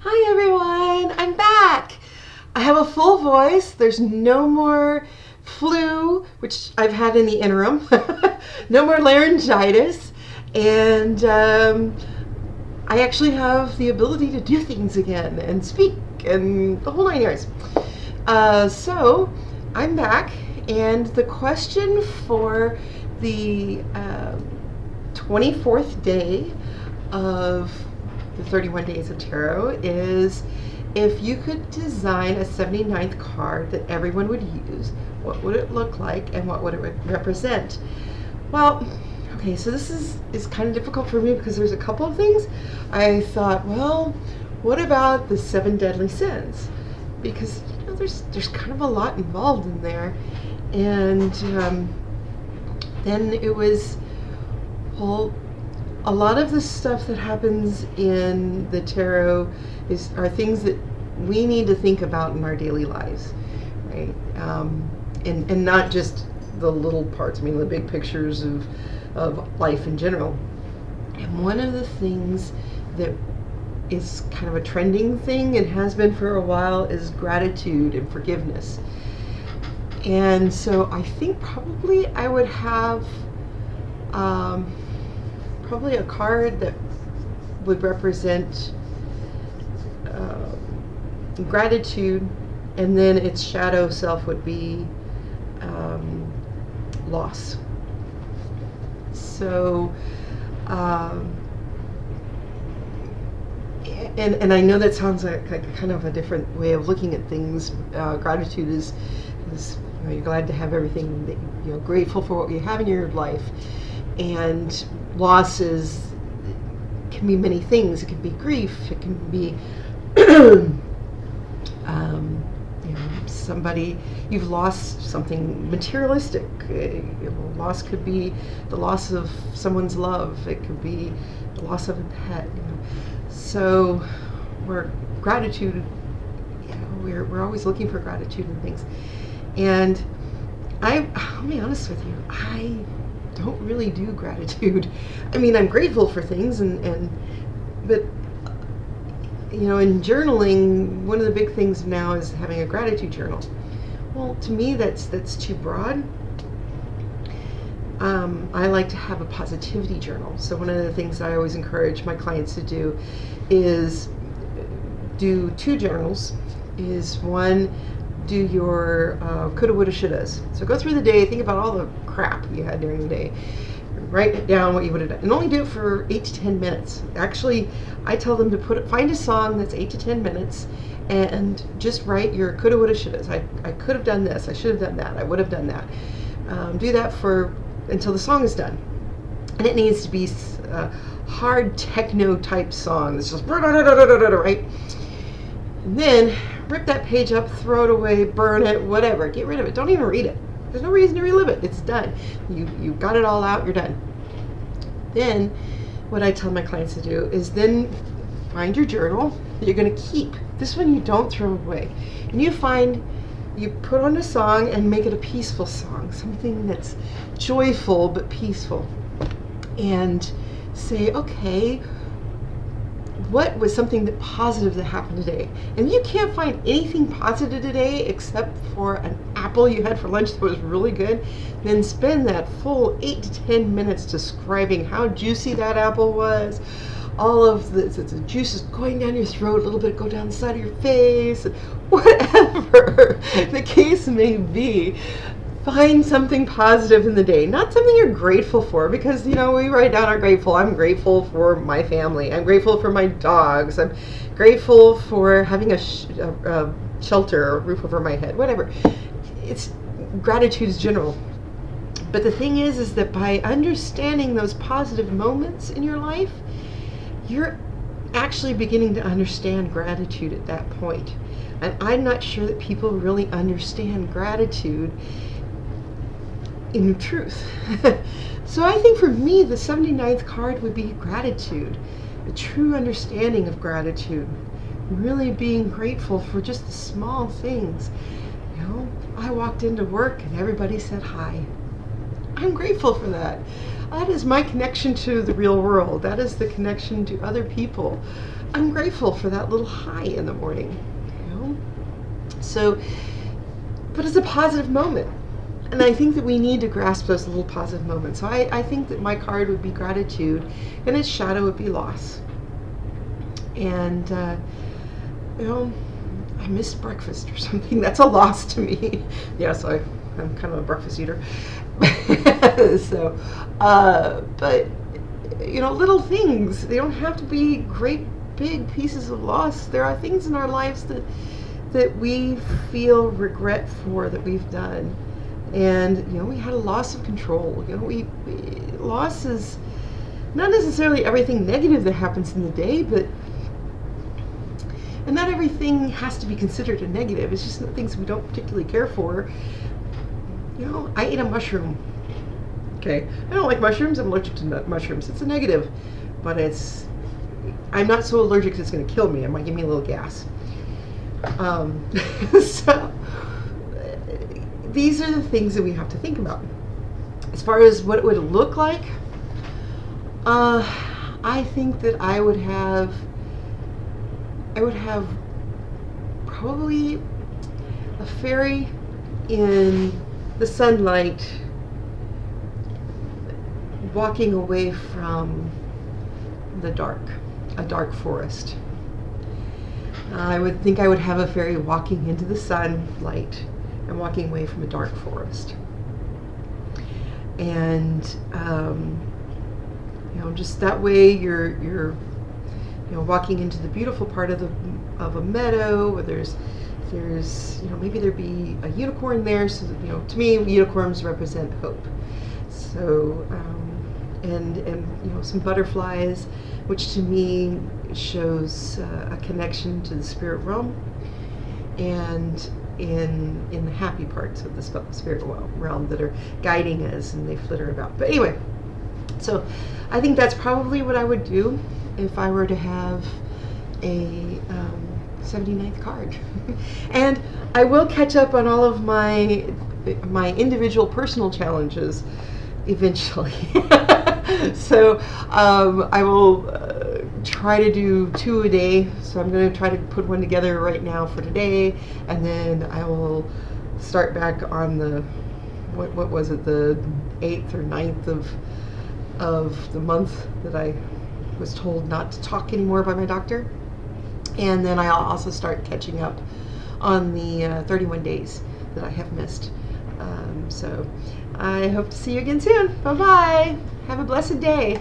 Hi everyone, I'm back. I have a full voice. There's no more flu, which I've had in the interim. No more laryngitis. And I actually have the ability to do things again and speak and the whole 9 yards. So I'm back, and the question for the 24th day of the 31 Days of Tarot is, if you could design a 79th card that everyone would use, what would it look like and what would it represent? Well, okay, so this is kind of difficult for me because there's a couple of things. I thought, well, what about the 7 deadly sins? Because there's kind of a lot involved in there. And then it was, well, a lot of the stuff that happens in the tarot are things that we need to think about in our daily lives, right? And not just the little parts. I mean, the big pictures of life in general. And one of the things that is kind of a trending thing and has been for a while is gratitude and forgiveness. And so I think probably I would have probably a card that would represent gratitude, and then its shadow self would be loss. So and I know that sounds like kind of a different way of looking at things. Gratitude is you're glad to have everything that you're grateful for what you have in your life, and loss can be many things. It can be grief. It can be somebody, you've lost something materialistic. Loss could be the loss of someone's love. It could be the loss of a pet. So, where gratitude, we're always looking for gratitude in things. And I'll be honest with you, I don't really do gratitude. I mean, I'm grateful for things, but in journaling, one of the big things now is having a gratitude journal. Well, to me, that's too broad. I like to have a positivity journal. So one of the things I always encourage my clients to do is do 2 journals. Is one, do your coulda, woulda, shouldas. So go through the day, think about all the crap you had during the day. Write down what you would have done, and only do it for 8 to 10 minutes. Actually, I tell them to find a song that's 8 to 10 minutes, and just write your coulda, woulda, shouldas. I could have done this. I should have done that. I would have done that. Do that until the song is done, and it needs to be hard techno type song. It's just right, and then rip that page up, throw it away, burn it, whatever. Get rid of it. Don't even read it. There's no reason to relive it. It's done. You got it all out. You're done. Then what I tell my clients to do is then find your journal that you're going to keep. This one you don't throw away. And you put on a song and make it a peaceful song, something that's joyful but peaceful. And say, okay, what was something positive that happened today? And you can't find anything positive today except for an apple you had for lunch that was really good, then spend that full 8 to 10 minutes describing how juicy that apple was. All of the juices going down your throat, a little bit go down the side of your face, whatever the case may be. Find something positive in the day, not something you're grateful for, because we write down our grateful. I'm grateful for my family. I'm grateful for my dogs. I'm grateful for having a shelter, a roof over my head, whatever. It's gratitude is general. But the thing is that by understanding those positive moments in your life, you're actually beginning to understand gratitude at that point. And I'm not sure that people really understand gratitude in truth. So I think for me, the 79th card would be gratitude, a true understanding of gratitude, really being grateful for just the small things. I walked into work and everybody said hi. I'm grateful for that. That is my connection to the real world. That is the connection to other people. I'm grateful for that little high in the morning, you know? So, but it's a positive moment. And I think that we need to grasp those little positive moments. So I think that my card would be gratitude, and its shadow would be loss. And, you know, I missed breakfast or something. That's a loss to me. Yes, I'm kind of a breakfast eater. So, but, you know, little things, they don't have to be great big pieces of loss. There are things in our lives that we feel regret for that we've done. And, you know, we had a loss of control. You know, loss is not necessarily everything negative that happens in the day, but, and not everything has to be considered a negative. It's just things we don't particularly care for. You know, I ate a mushroom. Okay, I don't like mushrooms. I'm allergic to mushrooms. It's a negative, but I'm not so allergic that it's going to kill me. It might give me a little gas. So these are the things that we have to think about. As far as what it would look like, I think that I would have probably a fairy in the sunlight walking away from the dark, a dark forest. I would think I would have a fairy walking into the sunlight and walking away from a dark forest. And you know, just that way you're you know, walking into the beautiful part of a meadow where there's you know, maybe there'd be a unicorn there. So that, you know, to me unicorns represent hope. So and you know, some butterflies, which to me shows a connection to the spirit realm, and in the happy parts of the spirit realm that are guiding us, and they flitter about. But anyway, so I think that's probably what I would do if I were to have a 79th card. And I will catch up on all of my individual personal challenges eventually. So I will try to do 2 a day. So I'm going to try to put one together right now for today, and then I will start back on the what was it, the 8th or 9th of the month that I was told not to talk anymore by my doctor. And then I'll also start catching up on the 31 days that I have missed. So I hope to see you again soon. Bye-bye. Have a blessed day.